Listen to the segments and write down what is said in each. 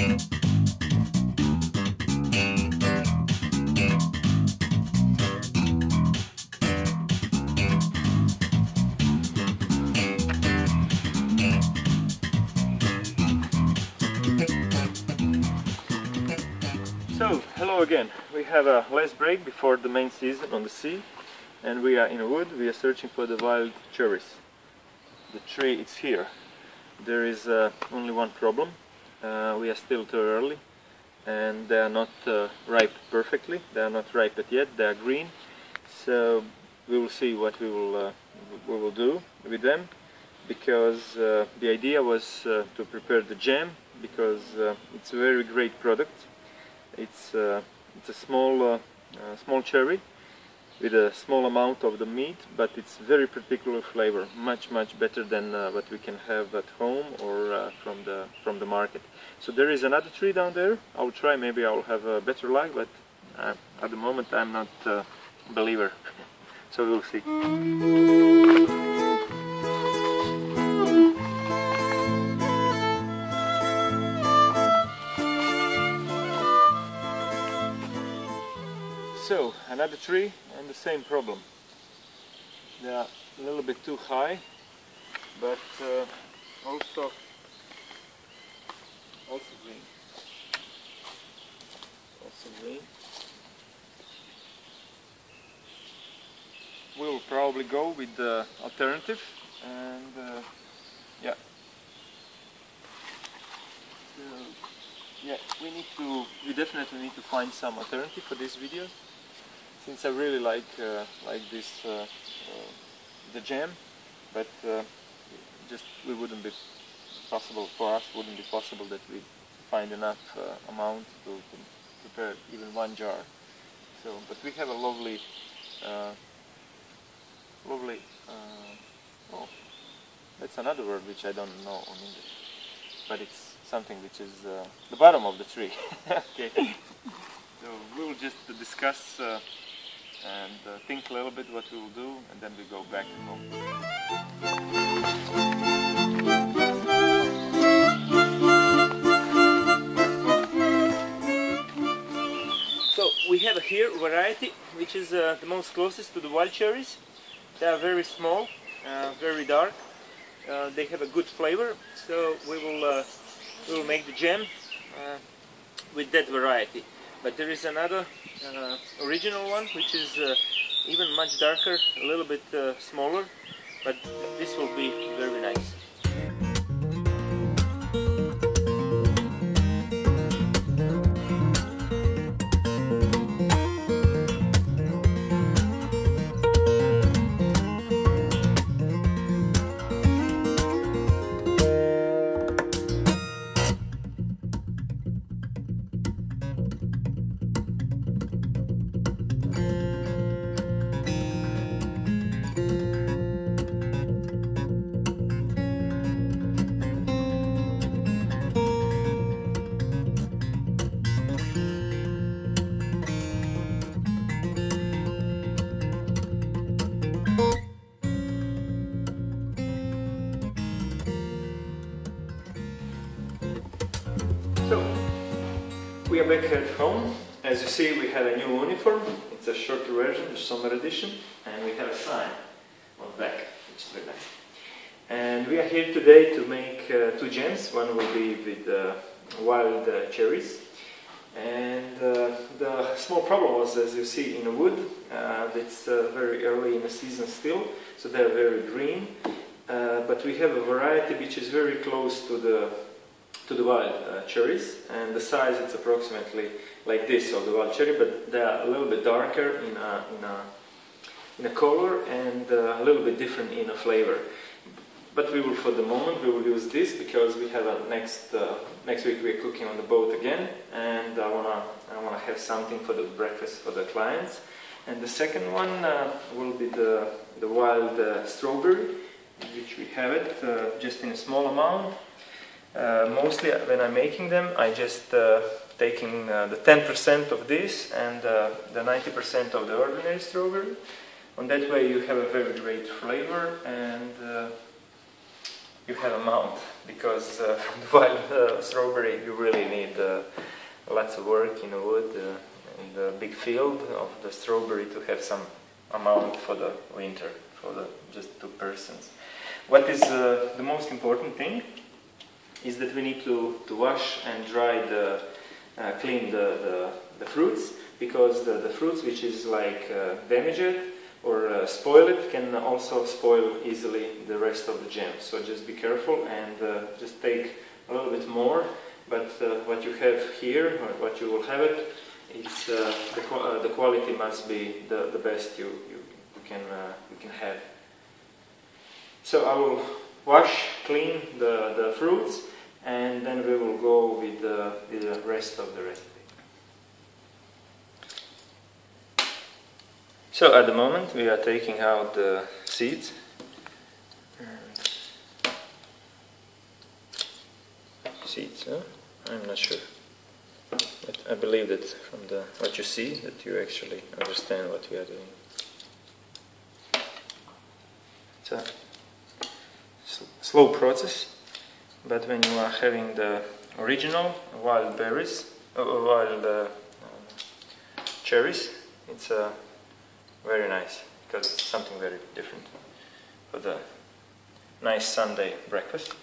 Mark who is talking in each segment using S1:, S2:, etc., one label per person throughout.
S1: So, hello again. We have a last break before the main season on the sea, and we are in a wood. We are searching for the wild cherries. The tree is here. There is only one problem. We are still too early, and they are not ripe perfectly. They are not ripe yet. They are green. So we will see what we will do with them, because the idea was to prepare the jam, because it's a very great product. It's a small cherry with a small amount of the meat, but it's very particular flavor, much better than what we can have at home or from the market. So there is another tree down there. I'll try, maybe I'll have a better luck, but at the moment I'm not a believer. So we'll see. So, another tree and the same problem. They are a little bit too high, but also green. Also green. We will probably go with the alternative, and yeah. So, yeah, we definitely need to find some alternative for this video, since I really like this the jam, but just wouldn't be possible for us. Wouldn't be possible that we find enough amount to prepare even one jar. So, but we have a lovely, oh, that's another word which I don't know in English, but it's something which is the bottom of the tree. Okay. So we will just discuss and think a little bit what we will do, and then we go back home. So we have here a variety which is the most closest to the wild cherries. They are very small, very dark. They have a good flavor, so we will make the jam with that variety. But there is another original one which is even much darker, a little bit smaller, but this will be very nice. So, we are back here at home. As you see, we have a new uniform. It's a shorter version, the summer edition, and we have a sign on the back, which is very nice. And we are here today to make two jams. One will be with wild cherries. And the small problem was, as you see, in the wood. It's very early in the season still, so they're very green. But we have a variety which is very close to the wild cherries, and the size is approximately like this of the wild cherry, but they are a little bit darker in a color and a little bit different in a flavor. But we will, for the moment, we will use this because we have a next week we are cooking on the boat again, and I wanna have something for the breakfast for the clients. And the second one will be the wild strawberry, which we have it just in a small amount. Mostly when I'm making them, I just taking the 10% of this and the 90% of the ordinary strawberry. On that way you have a very great flavor, and you have amount, because from the wild strawberry, you really need lots of work in the wood, in the big field of the strawberry to have some amount for the winter, for the just 2 persons. What is the most important thing is that we need to wash and dry clean the fruits, because the fruits which is like damaged or spoiled can also spoil easily the rest of the jam. So just be careful and just take a little bit more, but what you have here, or what you will have it, it's the quality must be the best you can have. So I will wash, clean the fruits, and then we will go with the rest of the recipe. So at the moment we are taking out the seeds. Seeds, huh? I'm not sure. But I believe that from what you see, that you actually understand what we are doing. It's a slow process, but when you are having the original wild berries, wild cherries, it's very nice, because it's something very different for the nice Sunday breakfast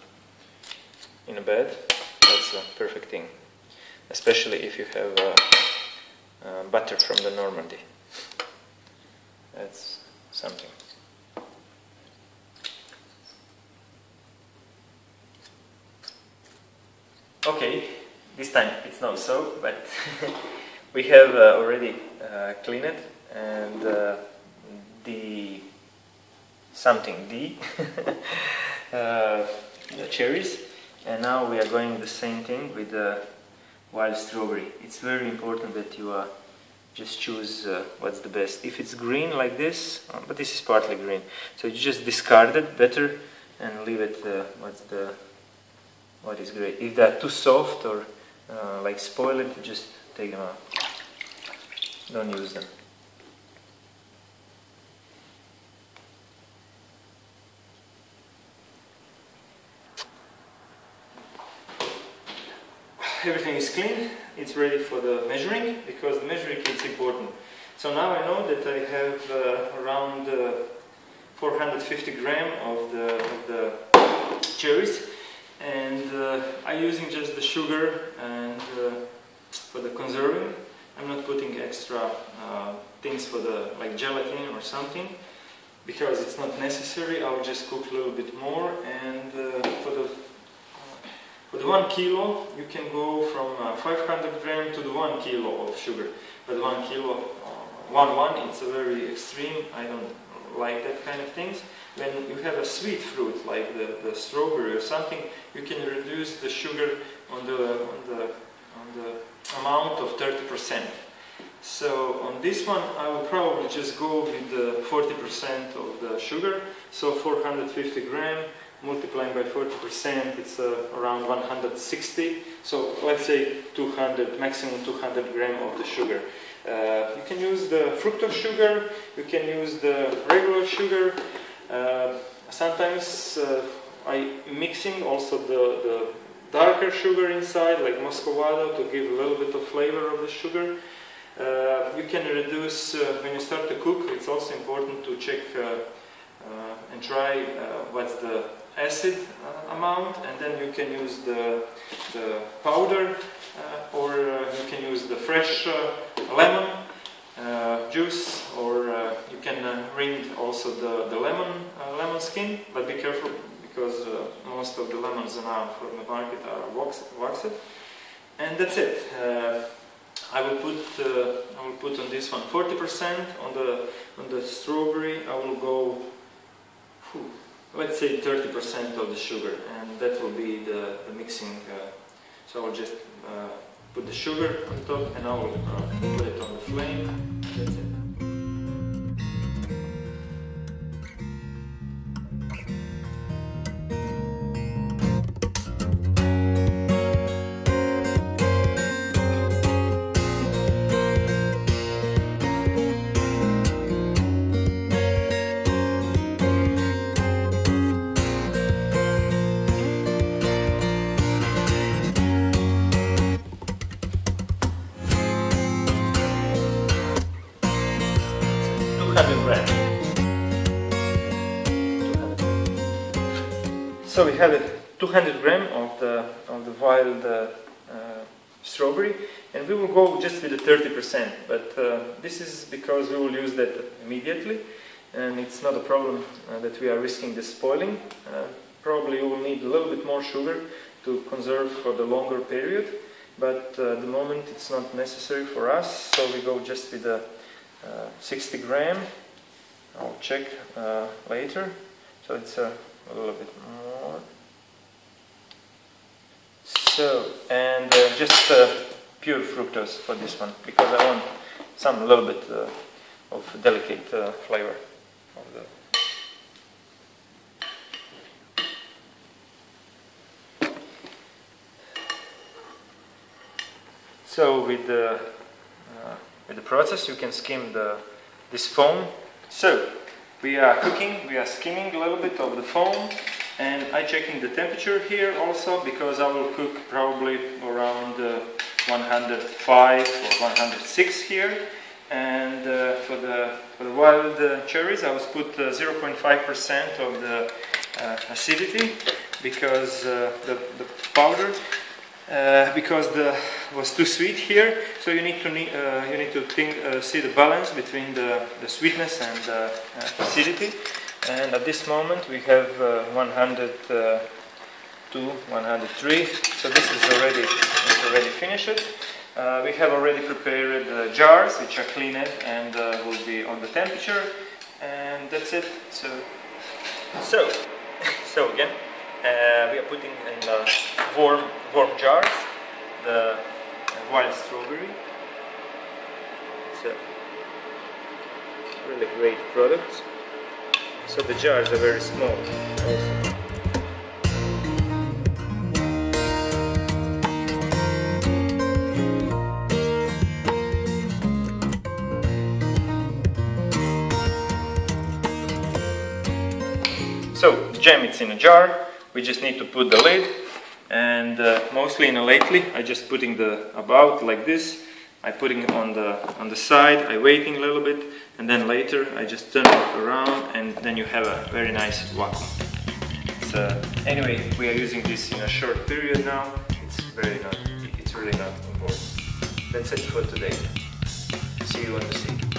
S1: in a bed. That's a perfect thing, especially if you have butter from the Normandy. That's something. Okay, this time it's not so, but we have already cleaned it, and the cherries, and now we are going the same thing with the wild strawberry. It's very important that you just choose what's the best. If it's green like this, but this is partly green, so you just discard it better and leave it what is great. If they're too soft or like spoil it, just take them out. Don't use them. Everything is clean. It's ready for the measuring, because the measuring is important. So now I know that I have around 450 gram of the cherries, and I'm using just the sugar and for the conserving. I'm not putting extra things for the like gelatin or something, because it's not necessary. I'll just cook a little bit more, and for the 1 kilo, you can go from 500 gram to the 1 kilo of sugar. But 1 kilo, 1, it's a very extreme. I don't like that kind of things. When you have a sweet fruit like the strawberry or something, you can reduce the sugar on the amount of 30%. So on this one, I will probably just go with the 40% of the sugar. So 450 gram. Multiplying by 40%, it's around 160. So let's say 200, maximum 200 gram of the sugar. You can use the fructose sugar, you can use the regular sugar. Sometimes I mixing also the darker sugar inside, like muscovado, to give a little bit of flavor of the sugar. You can reduce, when you start to cook, it's also important to check and try what's the acid amount, and then you can use the powder, or you can use the fresh lemon juice, or you can rind also the lemon skin, but be careful, because most of the lemons now from the market are waxed. And that's it. I will put on this one 40%. On the strawberry I will go, let's say 30% of the sugar, and that will be the mixing. So I'll just put the sugar on top, and I will put it on the flame. That's it. So we have 200 gram of the wild strawberry, and we will go just with the 30%, but this is because we will use that immediately, and it's not a problem that we are risking the spoiling. Probably we will need a little bit more sugar to conserve for the longer period, but at the moment it's not necessary for us, so we go just with the 60 gram. I'll check later, so it's a little bit more. So, and just pure fructose for this one, because I want some little bit of delicate flavor of the. So with the process, you can skim this foam. So we are cooking, we are skimming a little bit of the foam, and I'm checking the temperature here also, because I will cook probably around 105 or 106 here. And for the wild cherries, I was put 0.5% of the acidity, because the powder. Because was too sweet here, so you need to see the balance between the sweetness and the acidity. And at this moment we have 102, 103. So this is already finished. We have already prepared jars which are cleaned and will be on the temperature, and that's it. So again. We are putting in warm jars the wild strawberry. It's a really great product. So the jars are very small also. So the jam is in a jar. We just need to put the lid, and mostly lately I just putting the about like this. I putting it on the side. I waiting a little bit, and then later I just turn it around, and then you have a very nice vacuum. Anyway, we are using this in a short period now. It's really not important. That's it for today. See you on the sea.